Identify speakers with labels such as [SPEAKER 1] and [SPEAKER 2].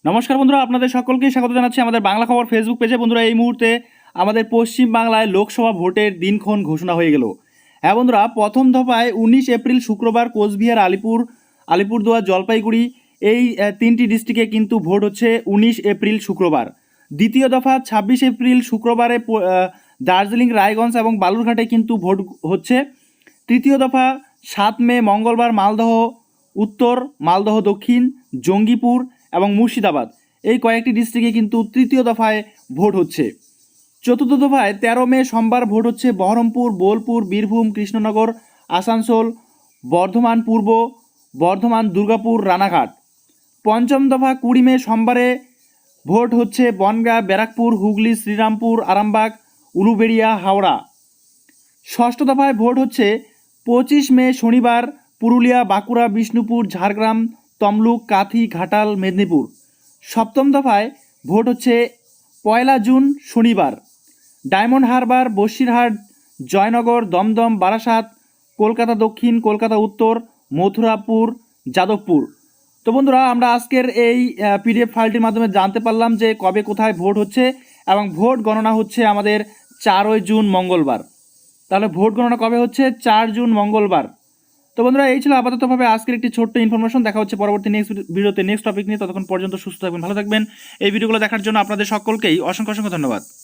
[SPEAKER 1] নমস্কার বন্ধুরা, আপনাদের সকলকে স্বাগত জানাচ্ছি আমাদের বাংলা খবর ফেসবুক পেজে। বন্ধুরা, এই মুহূর্তে আমাদের পশ্চিম বাংলায় লোকসভা ভোটের দিনক্ষণ ঘোষণা হয়ে গেল। হ্যাঁ বন্ধুরা, প্রথম দফায় 19 এপ্রিল শুক্রবার কোচবিহার, আলিপুরদুয়ার, জলপাইগুড়ি এই তিনটি ডিস্ট্রিক্টে কিন্তু ভোট হচ্ছে 19 এপ্রিল শুক্রবার। দ্বিতীয় দফা 26 এপ্রিল শুক্রবারে দার্জিলিং, রায়গঞ্জ এবং বালুরঘাটে কিন্তু ভোট হচ্ছে। তৃতীয় দফা 7 মে মঙ্গলবার মালদহ উত্তর, মালদহ দক্ষিণ, জঙ্গিপুর এবং মুর্শিদাবাদ এই কয়েকটি ডিস্ট্রিক্টে কিন্তু তৃতীয় দফায় ভোট হচ্ছে। চতুর্থ দফায় 13 মে সোমবার ভোট হচ্ছে বহরমপুর, বোলপুর, বীরভূম, কৃষ্ণনগর, আসানসোল, বর্ধমান পূর্ব, বর্ধমান, দুর্গাপুর, রানাঘাট। পঞ্চম দফা 20 মে সোমবারে ভোট হচ্ছে বনগাঁ, ব্যারাকপুর, হুগলি, শ্রীরামপুর, আরামবাগ, উলুবেড়িয়া, হাওড়া। ষষ্ঠ দফায় ভোট হচ্ছে 25 মে শনিবার পুরুলিয়া, বাঁকুড়া, বিষ্ণুপুর, ঝাড়গ্রাম, তমলুক, কাঁথি, ঘাটাল, মেদিনীপুর। সপ্তম দফায় ভোট হচ্ছে 1 জুন শনিবার ডায়মন্ড হারবার, বসিরহাট, জয়নগর, দমদম, বারাসাত, কলকাতা দক্ষিণ, কলকাতা উত্তর, মথুরাপুর, যাদবপুর। তো বন্ধুরা, আমরা আজকের এই পিডিএফ ফাইলটির মাধ্যমে জানতে পারলাম যে কবে কোথায় ভোট হচ্ছে এবং ভোট গণনা হচ্ছে আমাদের 4 জুন মঙ্গলবার। তাহলে ভোট গণনা কবে হচ্ছে? 4 জুন মঙ্গলবার। তো বন্ধুরা, এই ছিল আপাততভাবে আজকের একটি ছোট্ট ইনফরমেশন। দেখা হচ্ছে পরবর্তী নেক্সট ভিডিওতে নেক্সট টপিক নিয়ে। ততক্ষণ পর্যন্ত সুস্থ থাকবেন, ভালো থাকবেন। এই ভিডিওগুলো দেখার জন্য আপনাদের সকলকেই অসংখ্য অসংখ্য ধন্যবাদ।